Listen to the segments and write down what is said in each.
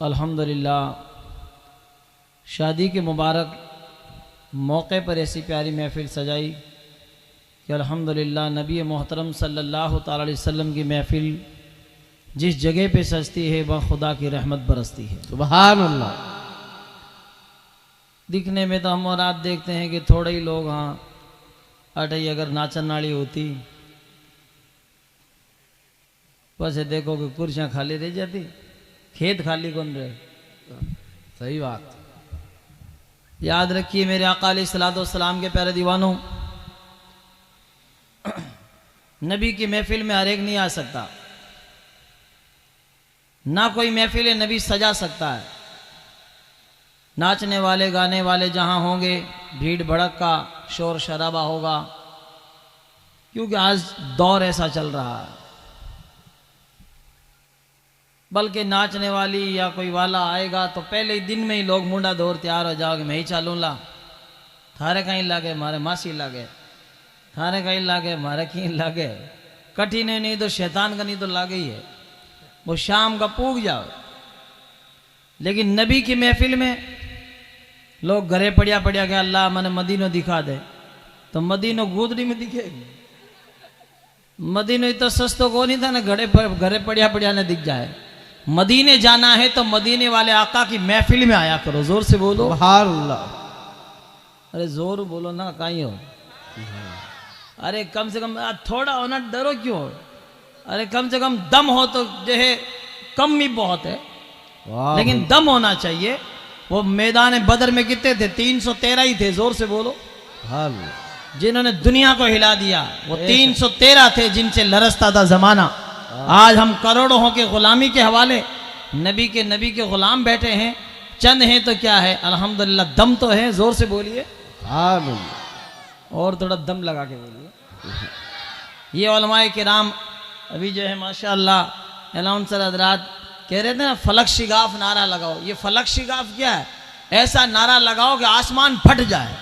अल्हम्दुलिल्लाह शादी के मुबारक मौके पर ऐसी प्यारी महफ़िल सजाई कि अल्हम्दुलिल्लाह नबी मोहतरम सल्लल्लाहु ताला अलैहि वसल्लम की महफ़िल जिस जगह पे सजती है वह खुदा की रहमत बरसती है। सुभान अल्लाह। दिखने में तो हम और आप देखते हैं कि थोड़े ही लोग, हाँ अटई अगर नाचन नाली होती बस देखो कि कुर्सियाँ खाली रह जाती, खेत खाली कौन रहे। सही बात। याद रखिए मेरे आका अलैहिस्सलातु वस्सलाम के प्यारे दीवानों, नबी की महफिल में हर एक नहीं आ सकता, ना कोई महफिल नबी सजा सकता है। नाचने वाले गाने वाले जहां होंगे भीड़ भड़क का शोर शराबा होगा, क्योंकि आज दौर ऐसा चल रहा है। बल्कि नाचने वाली या कोई वाला आएगा तो पहले ही दिन में ही लोग मुंडा दौर तैयार हो जाओगे, मैं ही चालू ला, थारे कहीं लागे मारे मासी लागे, थारे कहीं लागे मारे कहीं लागे, कठिन नहीं तो शैतान का नहीं तो लागे ही है, वो शाम का पूग जाओ। लेकिन नबी की महफिल में लोग घरे पड़िया पड़िया के अल्लाह मैंने मदीनो दिखा दे, तो मदीनो गुदड़ी में दिखेगी। मदीनो तो सस्तो को नहीं था ना, घरे पड़िया पड़िया ने दिख जाए। मदीने जाना है तो मदीने वाले आका की महफिल में आया करो। जोर से बोलो सुभान अल्लाह। अरे जोर बोलो ना, कहीं हो। अरे कम से कम थोड़ा होना, डरो क्यों। अरे कम से कम दम हो तो जो है कम भी बहुत है, लेकिन दम होना चाहिए। वो मैदान बदर में कितने थे? 313 ही थे। जोर से बोलो। जिन्होंने दुनिया को हिला दिया वो 313 थे जिनसे लरसता था जमाना। आज हम करोड़ों के गुलामी के हवाले नबी के गुलाम बैठे हैं। चंद हैं तो क्या है, अल्हम्दुलिल्लाह दम तो है। जोर से बोलिए और थोड़ा दम लगा के बोलिए। ये उलमाए किराम अभी जो है माशाअल्लाह अनाउंसर हजरात कह रहे थे ना, फलक शिगाफ नारा लगाओ। ये फलक शिगाफ क्या है? ऐसा नारा लगाओ कि आसमान फट जाए।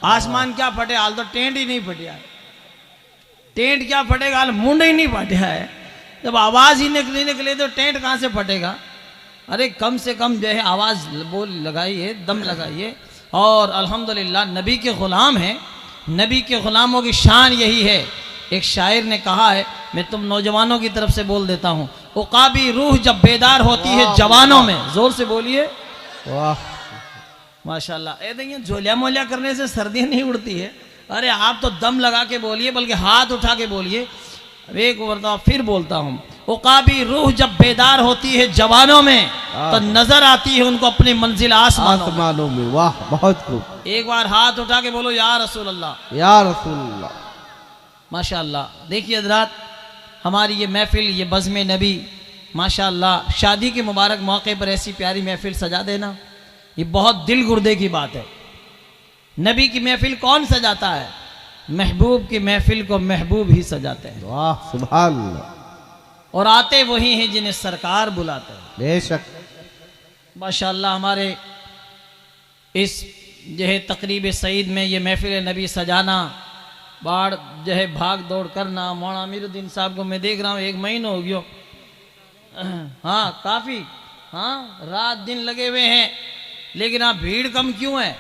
आसमान क्या फटे, हाल तो टेंट ही नहीं फटिया है। टेंट क्या फटेगा, हाल मुंड ही नहीं फटिया है। जब आवाज ही नहीं निकले तो टेंट कहां से फटेगा। अरे कम से कम जो है आवाज बोल लगाइए, दम लगाइए। और अल्हम्दुलिल्लाह नबी के गुलाम हैं। नबी के गुलामों की शान यही है। एक शायर ने कहा है, मैं तुम नौजवानों की तरफ से बोल देता हूँ, उकाबी रूह जब बेदार होती है जवानों में। जोर से बोलिए वाह माशाल्लाह। ए देखिए झोलिया मोलिया करने से सर्दियाँ नहीं उड़ती है। अरे आप तो दम लगा के बोलिए, बल्कि हाथ उठा के बोलिए। एक बार फिर बोलता हूँ, उकाबी रूह जब बेदार होती है जवानों में तो नजर आती है उनको अपनी मंजिल आसमानों में। वाह बहुत खूब। एक बार हाथ उठा के बोलो या रसूल अल्लाह, या रसूल अल्लाह। माशाअल्लाह। देखिए हजरात, हमारी ये महफिल, ये बज़्म नबी माशाअल्लाह, शादी के मुबारक मौके पर ऐसी प्यारी महफिल सजा देना, ये बहुत दिल गुर्दे की बात है। नबी की महफिल कौन सजाता है? महबूब की महफिल को महबूब ही सजाते हैं। वाह सुभान अल्लाह। और आते वही हैं जिन्हें सरकार बुलाते हैं। बेशक माशाअल्लाह हमारे इस जो है तकरीब सईद में ये महफिल नबी सजाना, बाढ़ जो है भाग दौड़ करना। मौलाना अमीरुद्दीन साहब को मैं देख रहा हूँ 1 महीना हो गया, हाँ काफ़ी, हाँ रात दिन लगे हुए हैं, लेकिन आप भीड़ कम क्यों है?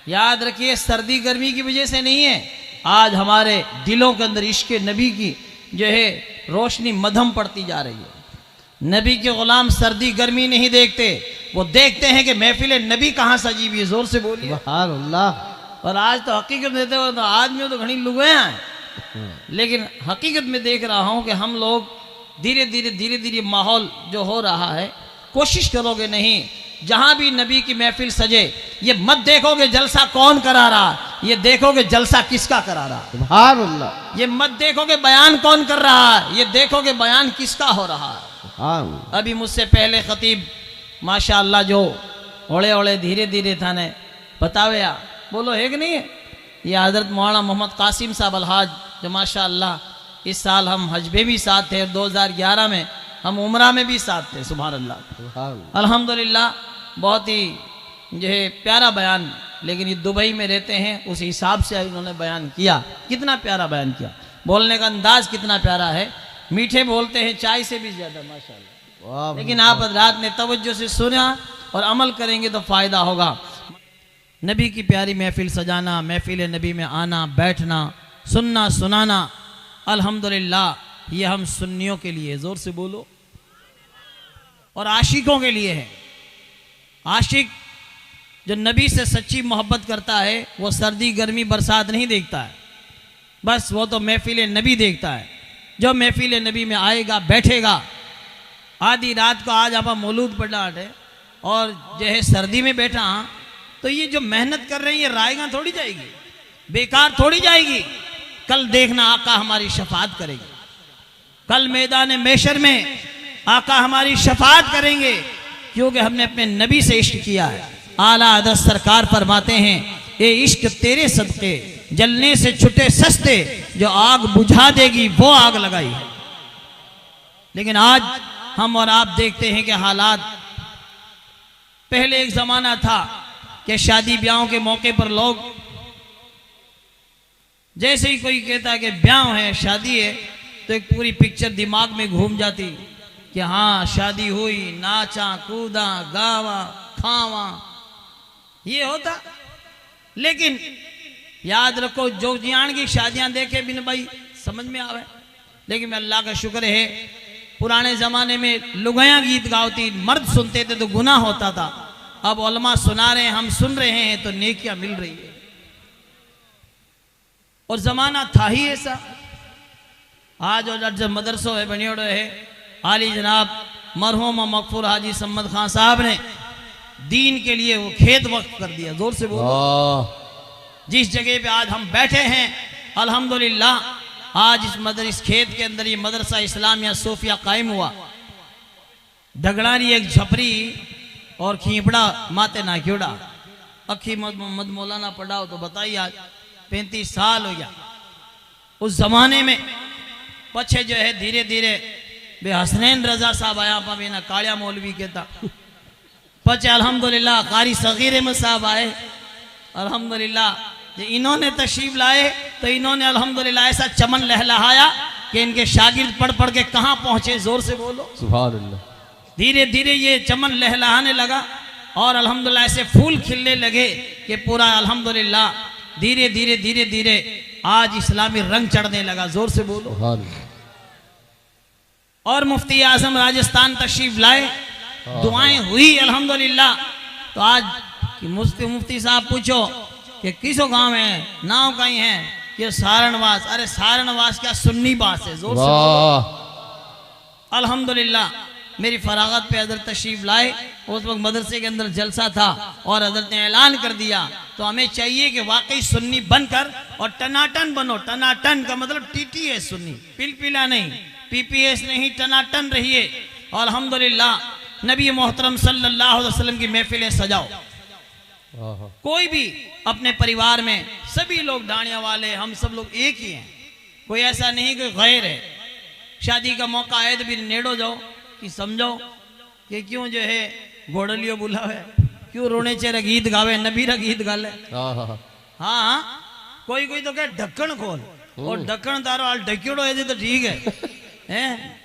याद रखिए सर्दी गर्मी की वजह से नहीं है। आज हमारे दिलों के अंदर इश्क नबी की जो है रोशनी मध्यम पड़ती जा रही है। नबी के गुलाम सर्दी गर्मी नहीं देखते, वो देखते हैं कि महफिल नबी कहाँ सजी हुई है। जोर से बोलिए सुभान अल्लाह। और आज तो हकीकत में देते हो तो आदमियों तो घनी लुगे हैं, लेकिन हकीकत में देख रहा हूँ कि हम लोग धीरे धीरे माहौल जो हो रहा है, कोशिश करोगे नहीं, जहां भी नबी की महफिल सजे ये मत देखोगे जलसा कौन करा रहा, ये देखोगे जलसा किसका करा रहा। सुभान अल्लाह। ये मत देखोगे बयान कौन कर रहा है, ये देखोगे बयान किसका हो रहा है। अभी मुझसे पहले खतीब माशाअल्लाह जो ओले ओले धीरे धीरे था ने बतावे या बोलो है कि नहीं है, ये हजरत मौलाना मोहम्मद कासिम साहब अलहाज जो माशाअल्लाह इस साल हम हज में भी साथ थे, 2011 में हम उम्रा में भी साथ थे। सुभान अल्लाह अल्हम्दुलिल्लाह। बहुत ही जो है प्यारा बयान, लेकिन ये दुबई में रहते हैं उस हिसाब से इन्होंने बयान किया। कितना प्यारा बयान किया, बोलने का अंदाज कितना प्यारा है, मीठे बोलते हैं चाय से भी ज़्यादा माशाअल्लाह। वाह लेकिन आप हजरात ने तवज्जो से सुना और अमल करेंगे तो फायदा होगा। नबी की प्यारी महफिल सजाना, महफिल नबी में आना, बैठना, सुनना, सुनाना, अल्हम्दुलिल्लाह ये हम सुन्नियों के लिए, जोर से बोलो, और आशिकों के लिए है। आशिक जो नबी से सच्ची मोहब्बत करता है वो सर्दी गर्मी बरसात नहीं देखता है, बस वो तो महफिल नबी देखता है। जो महफिल नबी में आएगा, बैठेगा, आधी रात को आज आप मौलूद पढ़ा है और जो है सर्दी में बैठा, तो ये जो मेहनत कर रहे हैं ये रायगा थोड़ी जाएगी, बेकार थोड़ी जाएगी। कल देखना आका हमारी शफात करेगी, कल मैदान मेशर में आका हमारी शफात करेंगे, क्योंकि हमने अपने नबी से इश्क किया है। आला हज़रत सरकार फरमाते हैं, ये इश्क तेरे सदके जलने से छुटे सस्ते, जो आग बुझा देगी वो आग लगाई है। लेकिन आज हम और आप देखते हैं कि हालात, पहले एक जमाना था कि शादी ब्याहों के मौके पर लोग, जैसे ही कोई कहता है कि ब्याह है, शादी है, तो एक पूरी पिक्चर दिमाग में घूम जाती कि हाँ शादी हुई, नाचा कूदा, गावा खावा, ये होता। लेकिन याद रखो, जो जियान की शादियां देखे बिन भाई समझ में आवे। लेकिन अल्लाह का शुक्र है, पुराने जमाने में लुगाया गीत गाती, मर्द सुनते थे तो गुनाह होता था। अब उलमा सुना रहे हैं, हम सुन रहे हैं, तो नेकियां मिल रही है। और जमाना था ही ऐसा। आज और जब मदरसों है बनियोड़ो है, आली जनाब मरहूम मकफूर हाजी सम्मद खान साहब ने दीन के लिए वो खेत वक्त कर दिया। जोर से बोलो। जिस जगह पे आज हम बैठे हैं, अल्हम्दुलिल्लाह, आज इस खेत के अंदर ये मदरसा इस्लामिया सोफिया कायम हुआ। ढगड़ारी एक झपरी और खीपड़ा माते ना क्योड़ा, अखी मद मौलाना पढ़ाओ तो बताइए, आज 35 साल हो गया। उस जमाने में पछे जो है धीरे धीरे बे हसनैन रजा साहब आया, पाना कालिया मौलवी कहता, पचे अल्हम्दुलिल्लाह कारी सगीर अहमद साहब आए, अल्हम्दुलिल्लाह इन्होंने तशरीफ लाए तो इन्होंने अल्हम्दुलिल्लाह ऐसा चमन लहलहाया कि इनके शागिर्द पढ़ पढ़ के कहां पहुंचे। जोर से बोलो सुभान अल्लाह। धीरे धीरे ये चमन लहलहाने लगा और अल्हम्दुलिल्लाह ऐसे फूल खिलने लगे कि पूरा अल्हम्दुलिल्लाह धीरे धीरे धीरे धीरे आज इस्लामी रंग चढ़ने लगा। जोर से बोलो। और मुफ्ती आजम राजस्थान तशरीफ लाए, दुआएं हुई अल्हम्दुलिल्लाह। तो आज मुफ्ती साहब पूछो कि किसो गांव है, नाव कहीं है, ये सारणवास। अरे सारणवास क्या, सुन्नी बास है। जोर से अल्हम्दुलिल्लाह। मेरी फरागत पे हजरत तशरीफ लाए, उस वक्त मदरसे के अंदर जलसा था और हजरत ने ऐलान कर दिया। तो हमें चाहिए कि वाकई सुन्नी बनकर और टनाटन बनो। टनाटन का मतलब टीटी है, सुन्नी पिलपिला नहीं, पीपीएस नहीं, टनाटन रहिए। और अल्हम्दुलिल्लाह नबी मोहतरम सल्लल्लाहु अलैहि वसल्लम की महफिलें सजाओ। कोई भी अपने परिवार में सभी लोग डाणिया वाले, हम सब लोग एक ही हैं, कोई ऐसा नहीं कोई गैर है। शादी का मौका आए तो भी नेड़ो जाओ कि समझो कि क्यों जो है घोड़लियो बुलावे, क्यों रोने चेहरा गीत गावे, नबीरा गीत गाले। हाँ, कोई कोई तो कहे ढक्कन खोल, और ढक्कन तारो हाल ढक्योड़ो है तो ठीक है,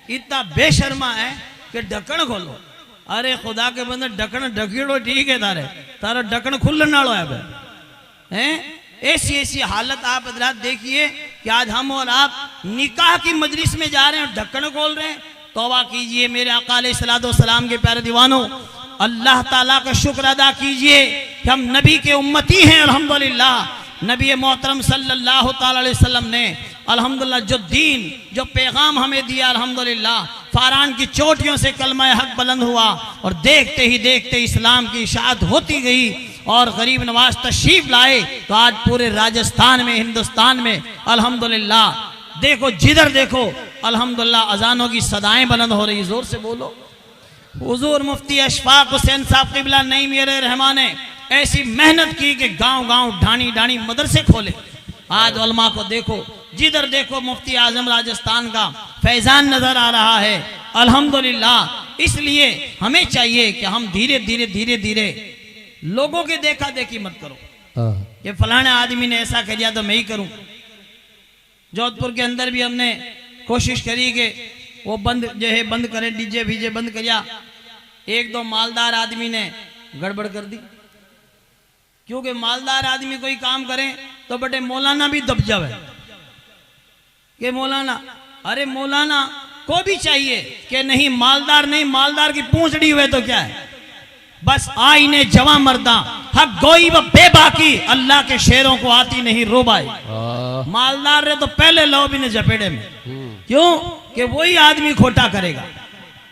इतना बेशर्मा है कि ढक्कन खोलो। अरे खुदा के बंदे ढक्कन ढकेड़ो ठीक है, तारो ढक्कन खुलने नालो है। ऐसी ऐसी हालत आप हजरात देखिए कि आज हम और आप निकाह की मजलिस में जा रहे हैं, ढक्कन खोल रहे हैं। तौबा कीजिए मेरे आका अलैहिस्सलातु वस्सलाम के प्यारे दीवानों, अल्लाह ताला का शुक्र अदा कीजिए कि हम नबी के उम्मती हैं। अल्हम्दुलिल्लाह नबी मोहतरम सल्लल्लाहु ताला अलैहि वसल्लम ने अल्हम्दुलिल्लाह जो दीन, जो पैगाम हमें दिया, अल्हम्दुलिल्लाह फारान की चोटियों से कलमा हक बुलंद हुआ और देखते ही देखते इस्लाम की इशाअत होती गई और गरीब नवाज तशरीफ लाए। तो आज पूरे राजस्थान में, हिंदुस्तान में अल्हम्दुलिल्लाह देखो, जिधर देखो अल्हम्दुलिल्लाह अजानों की सदाएं बुलंद हो रही। जोर से बोलो। हुजूर मुफ्ती अशफाक हुसैन साहब क़िबला नईम मेरे रहमान ने ऐसी मेहनत की कि गांव गांव ढाणी ढाणी मदरसे खोले। आज उलमा को देखो, जिधर देखो मुफ्ती आजम राजस्थान का फैजान नजर आ रहा है अल्हम्दुलिल्लाह। इसलिए हमें चाहिए कि हम धीरे धीरे धीरे धीरे लोगों के देखा देखी मत करो कि फलाने आदमी ने ऐसा कर दिया तो मैं ही करूं। जोधपुर के अंदर भी हमने कोशिश करी कि वो बंद जो है बंद करे, डीजे भीजे बंद करिया। एक दो मालदार आदमी ने गड़बड़ कर दी, क्योंकि मालदार आदमी कोई काम करे तो बटे मौलाना भी दब जावे कि मौलाना, अरे मौलाना को भी चाहिए कि नहीं, मालदार नहीं, मालदार की पूंछड़ी हुए तो क्या है, बस आईने जवा मर्दा हक गोई व बेबाकी, अल्लाह के शेरों को आती नहीं रोबाई। मालदार रे तो पहले लो भी ने जपेड़े में, क्यों कि वही आदमी खोटा करेगा,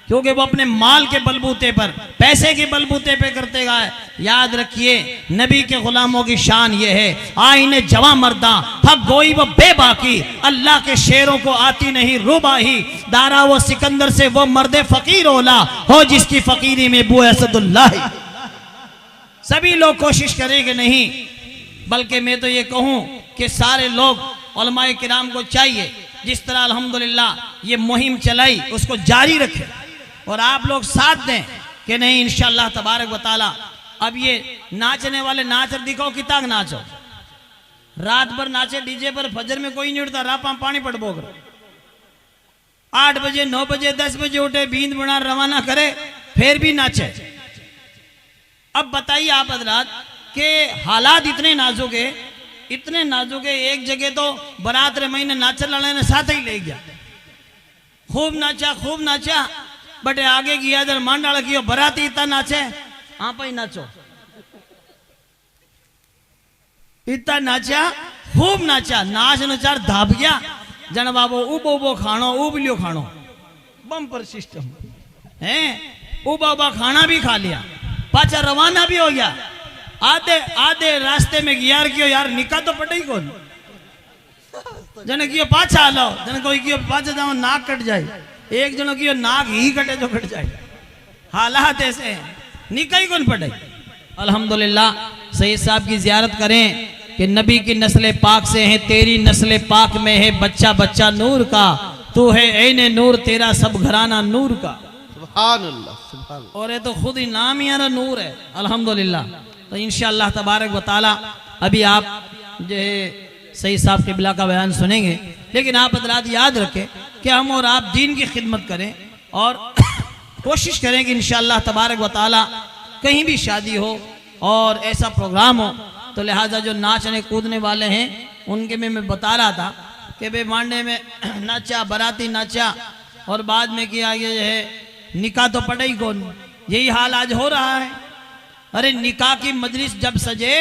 क्योंकि वो अपने माल के बलबूते पर, पैसे के बलबूते पे करते गए। याद रखिए नबी के गुलामों की शान ये है, आईने जवा मर्दा हक गोई व बेबाकी, अल्लाह के शेरों को आती नहीं रुबाही, दारा वो सिकंदर से वो मर्दे फकीर ओला हो जिसकी फकीरी में बू असदुल्लाह। सभी लोग कोशिश करें कि नहीं, बल्कि मैं तो ये कहूं कि सारे लोग उलमाए किराम को चाहिए जिस तरह अल्हम्दुलिल्लाह ये मुहिम चलाई उसको जारी रखें, और आप लोग साथ दें कि नहीं इंशाअल्लाह तबारक व तआला। अब ये नाचने वाले नाच दिखाओ कि ताक नाचो, रात भर नाचे डीजे पर, फजर में कोई नहीं उठता, रापा पानी पड़ बोकर 8 बजे 9 बजे 10 बजे उठे, बींद बना रवाना करे, फिर भी नाचे। अब बताइए आप हजरात के हालात इतने नाजुक है, इतने नाजुक है। एक जगह तो बारात रे महीने नाचल वाले ने साथ ही ले गया, खूब नाचा, बटे आगे किया जर मांडाला कियो, बराती इतना नाचे, आप ही नाचो, इतना नाचा, खूब नाचा, नाच नचार धाप गया, जन बाबो उबो उबो खानो, उबलियो खानो, बम्पर सिस्टम है, उबा उबा खाना भी खा लिया, पाचा रवाना भी हो गया। आधे रास्ते में यार कियो, यार निकाह तो पटे ही कौन, जन कियो पाछा लो, जन कोई कियो पाछा जाओ नाक कट जाए, एक जनों की नाक ही कटे तो कट जाए, हालात ऐसे हैं, निकाह ही कौन पटे। अल्हम्दुलिल्लाह सैयद साहब की जियारत करें कि नबी की नस्ल पाक से है, तेरी नस्ल पाक में है बच्चा बच्चा नूर का, तू है ऐने नूर, तेरा सब घराना नूर का। सुभान अल्लाह, सुभान अल्लाह। और ये तो खुद ही नाम ही नूर है अल्हम्दुलिल्लाह। तो इंशाअल्लाह तबारक व तआला अभी आप जो है सैयद साहब क़िबला का बयान सुनेंगे, लेकिन आप हज़रात याद रखें कि हम और आप दीन की खिदमत करें और कोशिश करें कि इंशाअल्लाह तबारक व तआला कहीं भी शादी हो और ऐसा प्रोग्राम हो, तो लिहाजा जो नाचने कूदने वाले हैं उनके में मैं बता रहा था कि भाई मांडे में नाचा, बाराती नाचा, और बाद में किया ये जो है निकाह तो पड़े ही कौन, यही हाल आज हो रहा है। अरे निकाह की मजलिस जब सजे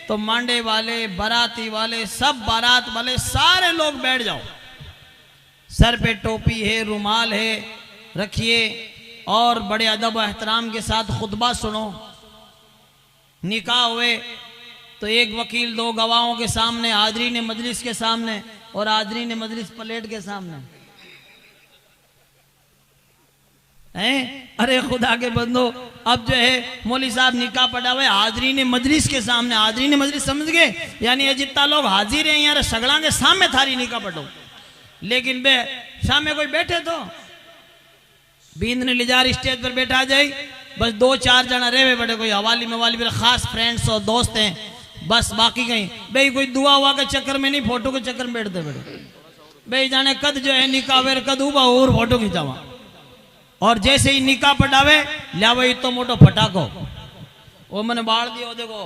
तो मांडे वाले, बाराती वाले, सब बारात वाले सारे लोग बैठ जाओ, सर पे टोपी है, रुमाल है रखिए, और बड़े अदब व एहतराम के साथ खुतबा सुनो। निकाह हुए तो एक वकील 2 गवाहों के सामने, हाजरीन मजलिस के सामने और हाजरीन मजलिस प्लेट के सामने हैं। अरे खुदा के बंदो, अब जो है मौली साहब निकाह पढ़ा हुआ है हाजरीन मजलिस के सामने, हाजरीन मजलिस समझ गए, यानी ये जितना लोग हाजिर हैं यार सगड़ा के सामने थारी निकाह पढ़ो, लेकिन बे सामने कोई बैठे तो बींद ने ले जा स्टेज पर बैठा जाए, बस 2-4 जना रहे बड़े, कोई हवाली मवाली मेरे खास फ्रेंड्स और दोस्त हैं, बस बाकी कहीं भाई कोई दुआ हुआ के चक्कर में नहीं, फोटो के चक्कर में बैठते बड़े भाई जाने कद जो है निकाह वेर कद हुआ और फोटो खिंचावा, और जैसे ही निकाह पटावे लिया वही तो मोटो फटाको वो मैंने बाढ़ दिया। देखो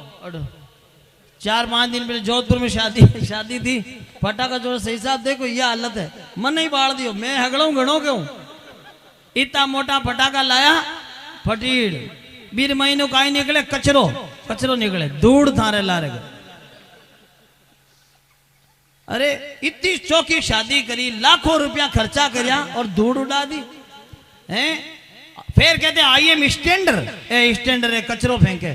4-5 दिन पहले जोधपुर में शादी थी, फटाका जो सही साहब देखो ये हालत है, मन नहीं बाढ़ दियो, मैं हगड़ू घणो क्यों, इतना मोटा फटाका लाया, फटीड़ 20 महीनों का ही निकले, कचरो निकले, धूड़ थारे ला रहे। अरे इतनी चौकी शादी करी, लाखों रुपया खर्चा करिया और धूड़ उड़ा दी हैं। फिर कहते आई एम स्टैंडर, स्टैंडर है कचरो फेंके,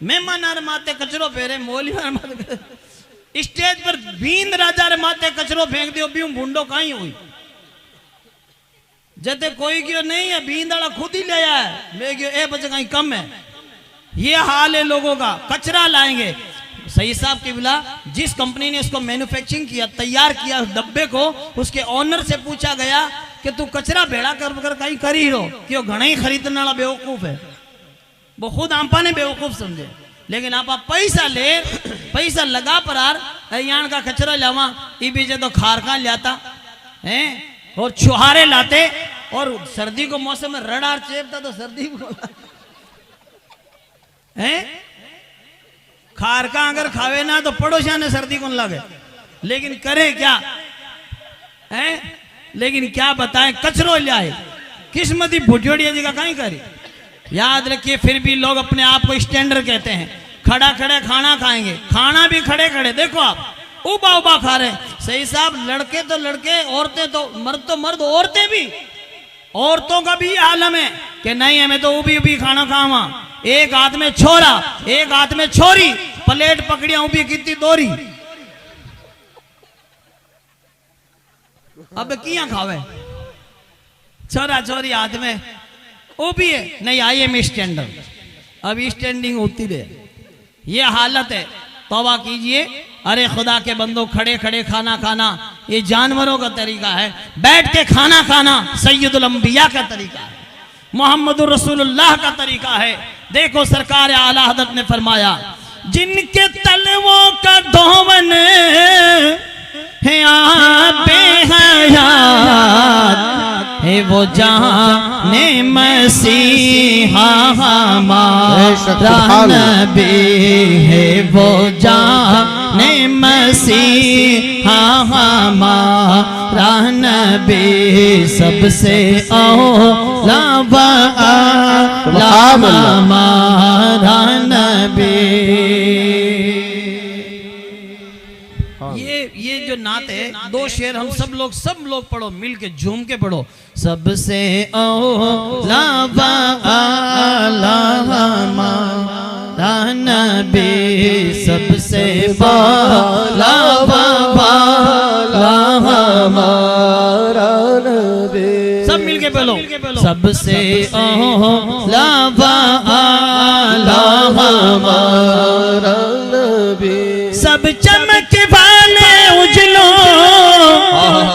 मेहमान माते कचरो फेरे, मौली माते स्टेज पर बींद राजा रे माते कचरो फेंक दियो, भी भूडो कहीं हुई जते कोई क्यों नहीं है, बींद वाला खुद ही ले आया है, मैं क्यों ए बच्चे कहीं कम है। ये हाल है लोगों का, कचरा लाएंगे। सही साहब क़िबला जिस कंपनी ने इसको मैन्युफैक्चरिंग किया, तैयार किया डब्बे को, उसके ओनर से पूछा गया कि तू कचरा भेड़ा कर कहीं करी हो, क्यों घना ही खरीदने वाला बेवकूफ है, वो खुद आपा ने बेवकूफ समझे, लेकिन आपा पैसा ले, पैसा लगा पर यान का कचरा लावा, ई बीजे तो खारका लाता है, और छुहारे लाते, और सर्दी को मौसम में रडार चेपता तो सर्दी है। खार का अगर खावे ना तो पड़ोसिया ने सर्दी कौन लगे, लेकिन करे क्या है, लेकिन क्या बताएं, कचरो लाए किस्मती भुजोड़िया जी का कहीं करे। याद रखिए, फिर भी लोग अपने आप को स्टैंडर्ड कहते हैं। खड़ा खड़े खाना खाएंगे, खाना भी खड़े खड़े, देखो आप उबा उबा खा रहे हैं। सही साहब, लड़के तो लड़के, औरतें तो मर्द, औरतें भी, औरतों का भी आलम है कि नहीं हमें तो उबी उबी खाना खावा। एक हाथ में छोरा, एक हाथ में छोरी, प्लेट पकड़िया उबी कितनी दोरी। अब किया खावे, छोरा छोरी हाथ में उबी है, नहीं आई एम स्टैंडर्ड, अब स्टैंडिंग होती रहे, ये हालत है। तौबा कीजिए। अरे खुदा के बंदो, खड़े खड़े खाना खाना ये जानवरों का तरीका है, बैठ के खाना खाना सैयदुल अंबिया का तरीका है, मोहम्मदुर रसूलुल्लाह का तरीका है। देखो सरकार आला हज़रत ने फरमाया, जिनके तलवों का धोवन है आबे हयात है, वो जाने मसीहा हमारा नबी है, वो जाने मसीहा हमारा नबी, सबसे औला हमारा नबी। ये जो नात है, दो शेर हम सब लोग पढ़ो, मिल के झूम के पढ़ो। सबसे औला हमारा नबी, सबसे औला हमारा नबी, सब मिल के बोलो। सबसे औला हमारा नबी, सब चमक वाले उजलों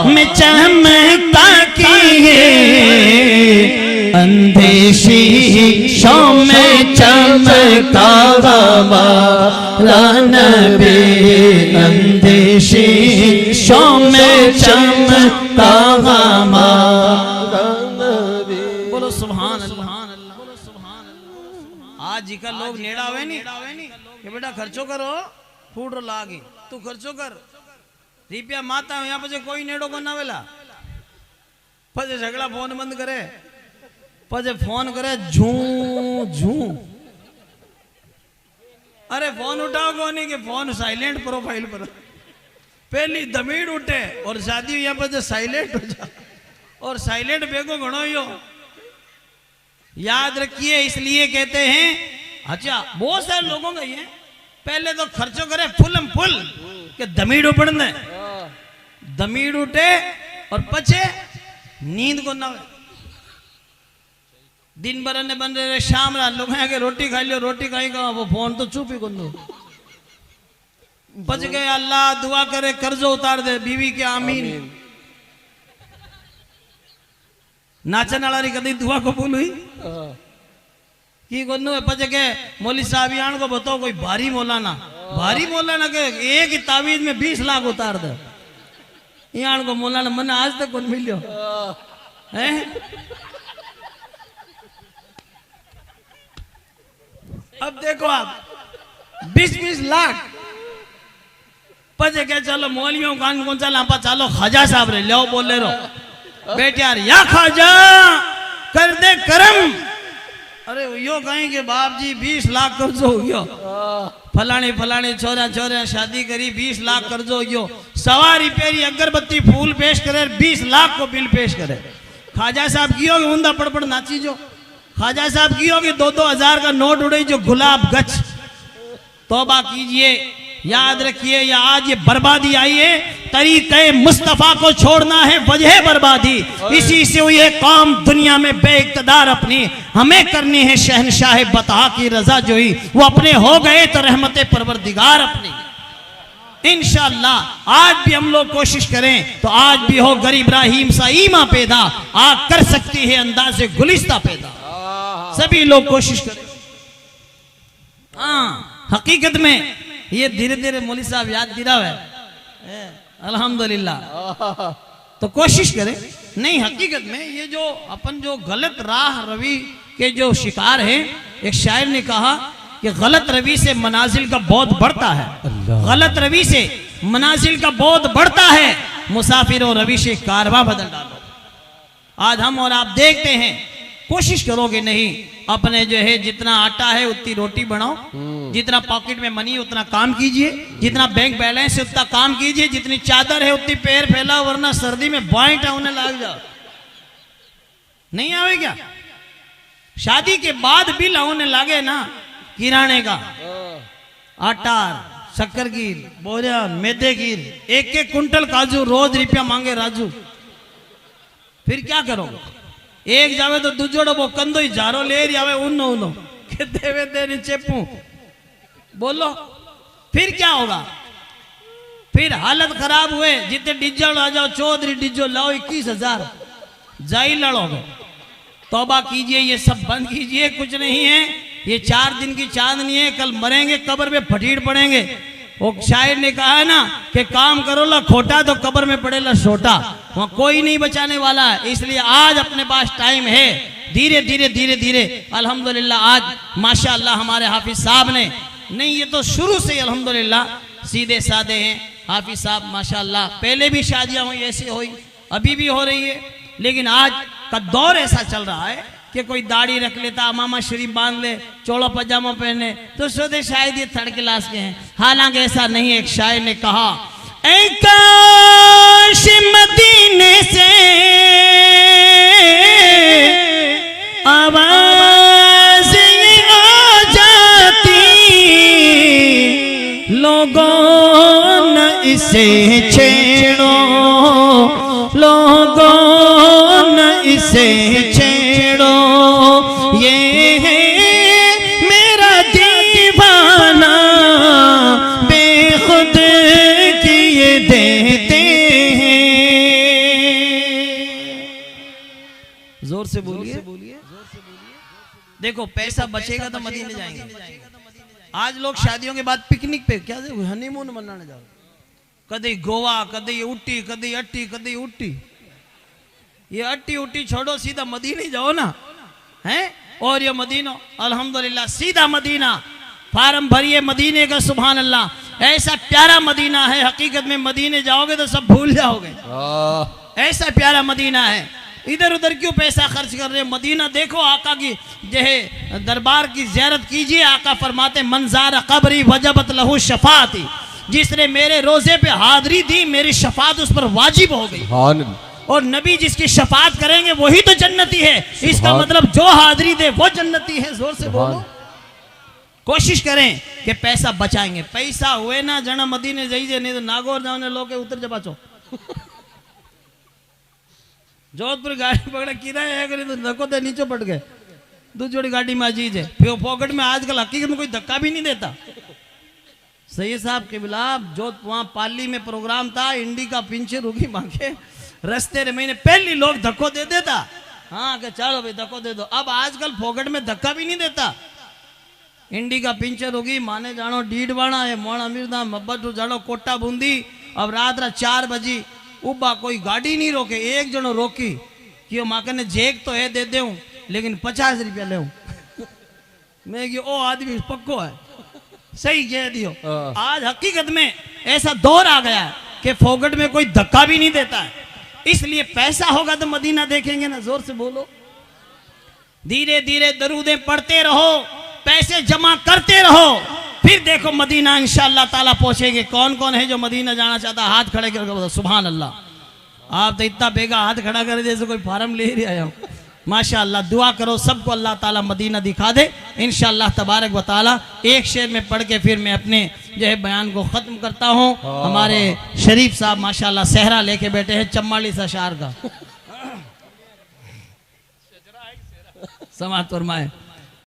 में चमकता की है, अंधेशीशों में चमका हमारा नबी, अंधेशीशों में चमका हमारा नबी। बोलो सुभान अल्लाह। आज जी का लोग नेड़ा हुए नहीं कि बेटा खर्चो करो, फूड लागी तू खर्चो कर रुपया माता यहाँ पे कोई नेड़ो को ना वेला, पजे झगड़ा फोन बंद करे, पजे फोन करे झू झू, अरे फोन उठाओ को नहीं कि फोन साइलेंट प्रोफाइल पर, पहली दमीड़ उठे और शादी यहाँ पर साइलेंट हो जा, और साइलेंट बेगो घणो यो। याद रखिए, इसलिए कहते हैं, अच्छा बहुत सारे लोगों का ये पहले तो खर्चो करे फुलम फुल के दमीड़ उपड़ने, दमीड़ उठे और पचे नींद को ना, दिन भर ने बन रहे, शाम रात लोग हैं कि रोटी खाई लो, रोटी खाई का वो फोन तो चुप ही को बच गए। अल्लाह दुआ करे कर्जो उतार दे बीवी के, आमीन। नाचन वाली कदी दुआ कबूल हुई की गोनू है, पचे के मौली साहब यान को बताओ कोई भारी मौलाना के एक ही तावीज में 20 लाख उतार दे, यान को मौलाना मन आज तक कौन मिलियो है। अब देखो आप 20-20 लाख पचे के चलो मौलियों कान कौन सा लापा, चलो ख्वाजा साहब रे लो बोल ले रो बेटे यार, या ख्वाजा कर दे करम। अरे यो कहीं के बाप जी 20 लाख कर्जो हो गयो, फलाने छोरा शादी करी 20 लाख कर्जो हो गयो, सवारी पेरी अगरबत्ती फूल पेश करे 20 लाख को बिल पेश करे। ख्वाजा साहब की होगी ऊंधा पड़ नाची जो, ख्वाजा साहब की होगी 2-2 हजार का नोट उड़े जो गुलाब गच। तौबा कीजिए, याद रखिए, या आज ये बर्बादी आई है, तरीक़े मुस्तफ़ा को छोड़ना है वजह बर्बादी। इसी से ये कौम दुनिया में बेइक़्तिदार अपनी, हमें करनी है शहनशाह बता की रजा जोई, वो अपने हो गए तो रहमत परवरदिगार अपनी। इंशाअल्लाह आज भी हम लोग कोशिश करें तो आज भी हो गरीब इब्राहिम सा ईमा पैदा, आग कर सकती है अंदाज़े गुलिस्ता पैदा। सभी लोग कोशिश करें। हाँ हकीकत में ये धीरे धीरे मौली साहब याद दिला है अल्हम्दुलिल्लाह। तो कोशिश करें नहीं, हकीकत में ये जो अपन जो गलत राह रवि के जो शिकार हैं, एक शायर ने कहा कि गलत रवि से मनाजिल का बहुत बढ़ता है, गलत रवि से मनाजिल का बहुत बढ़ता है, मुसाफिर और रवि से कारवां बदल डालो। आज हम और आप देखते हैं, कोशिश करोगे नहीं, अपने जो है जितना आटा है उतनी रोटी बनाओ, जितना पॉकेट में मनी उतना काम कीजिए, जितना बैंक बैलेंस है उतना काम कीजिए, जितनी चादर है उतनी पैर फैलाओ, वरना सर्दी में बाएं टाउने लग जाओ। नहीं आवे क्या? शादी के बाद बिल होने लगे ना, किराने का, आटा, शक्कर की बोरिया, मैदे की, एक एक कुंटल काजू, रोज रुपया मांगे राजू। फिर क्या करोगे? एक जावे तो दूजोड़ो वो कंदो ही जारो ले आवे उन्नो उन्नो के देवे देने चेपू, बोलो फिर क्या होगा? फिर हालत खराब हुए, जितने डीजल आ जाओ, चौधरी डीजल लाओ 21,000, जाई लड़ोगे। तौबा कीजिए, ये सब बंद कीजिए, कुछ नहीं है, ये 4 दिन की चांदनी है, कल मरेंगे, कब्र में फटीर पड़ेंगे। वो शायर ने कहा है ना कि काम करो ला खोटा तो कब्र में पड़ेला छोटा, वहां कोई नहीं बचाने वाला है। इसलिए आज अपने पास टाइम है, धीरे धीरे धीरे धीरे अल्हम्दुलिल्लाह आज माशाअल्लाह हमारे हाफिज साहब ने, नहीं ये तो शुरू से अल्हम्दुलिल्लाह सीधे साधे हैं हाफिज साहब माशाअल्लाह। पहले भी शादियां हुई ऐसी हुई, अभी भी हो रही है, लेकिन आज का दौर ऐसा चल रहा है कि कोई दाढ़ी रख लेता, अमामा शरीफ बांध ले, चोला पजामा पहने तो सोचते शायद ये थर्ड क्लास के हैं। हालांकि ऐसा नहीं है। एक शायर ने कहा, ऐ काश मदीने से आवाज आ जाती, लोगों न इसे छेड़ो, लोगों न इसे छेड़ो, ये है मेरा दीवाना, बेखुद किए देते हैं। जोर से बोलिए। देखो पैसा बचेगा तो मदीने जाएंगे। आज लोग शादियों के बाद पिकनिक पे क्या हनीमून मनाने जाओ, कभी गोवा, कभी उटी, कभी अट्टी, कभी उटी। ये अट्टी उट्टी छोड़ो, सीधा मदीने जाओ ना, हैं? और ये मदीना अल्हम्दुलिल्लाह सीधा मदीना, फार्म भरिए मदीने का, सुभान अल्लाह। ऐसा प्यारा मदीना है, हकीकत में मदीने जाओगे तो सब भूल जाओगे, ऐसा प्यारा मदीना है। इधर उधर क्यों पैसा खर्च कर रहे हो? मदीना देखो, आका की जो है दरबार की ज़ियारत कीजिए। आका फरमाते मंज़ार कब्री वजबत लहू शफाअती, जिसने मेरे रोजे पे हाजिरी दी मेरी शफात उस पर वाजिब हो गई। और नबी जिसकी शफात करेंगे वही तो जन्नती है। इसका मतलब जो हाजिरी दे वो जन्नती है। जोर से बोलो। कोशिश करें कि पैसा बचाएंगे। पैसा हुए ना जना मदीने जाइए, नहीं तो नागौर जाने लोग उतर जा पाचो। जोधपुर गाड़ी पकड़े किराया है करे तो धक्को दे नीचे पट गए, दूसरी गाड़ी में अजीज है। फिर पॉकेट में आजकल हकीकत में कोई धक्का भी नहीं देता। सही साहब के बिलाब जो वहां पाली में प्रोग्राम था, इंडी का पिंचर रुकी मांगे रस्ते रे महीने पहले लोग धक्को दे देता, हाँ कि चलो भाई धक्को दे दो। अब आजकल पॉकेट में धक्का भी नहीं देता। इंडी का पिंचर होगी, माने जानो डीडवाना है, मोण अमीरदा मब्बत जानो कोटा बूंदी। अब रात 4 बजे उबा कोई गाड़ी नहीं रोके, एक जनो रोकी कि माँ ने जेक तो है दे दे, लेकिन 50 रुपया ले। मैं ओ आदमी पक्को है, सही कह दियो। आज हकीकत में ऐसा दौर आ गया है कि फोकट में कोई धक्का भी नहीं देता है। इसलिए पैसा होगा तो मदीना देखेंगे ना। जोर से बोलो। धीरे धीरे दरूदें पढ़ते रहो, पैसे जमा करते रहो, फिर देखो मदीना इंशाअल्लाह ताला पहुंचेंगे। कौन कौन है जो मदीना जाना चाहता है? हाथ खड़े करके बताओ। सुभान अल्लाह। आप तो इतना बेगा हाथ खड़ा कर जैसे कोई फार्म ले ही आया हो। माशाअल्लाह। दुआ करो सबको अल्लाह ताला मदीना दिखा दे इंशाअल्लाह तबारक व ताला। एक शेर में पढ़ के फिर मैं अपने जो है बयान को ख़त्म करता हूँ। हमारे शरीफ साहब माशाअल्लाह सहरा लेके बैठे हैं, चम्माली सा शार का समात फरमाए।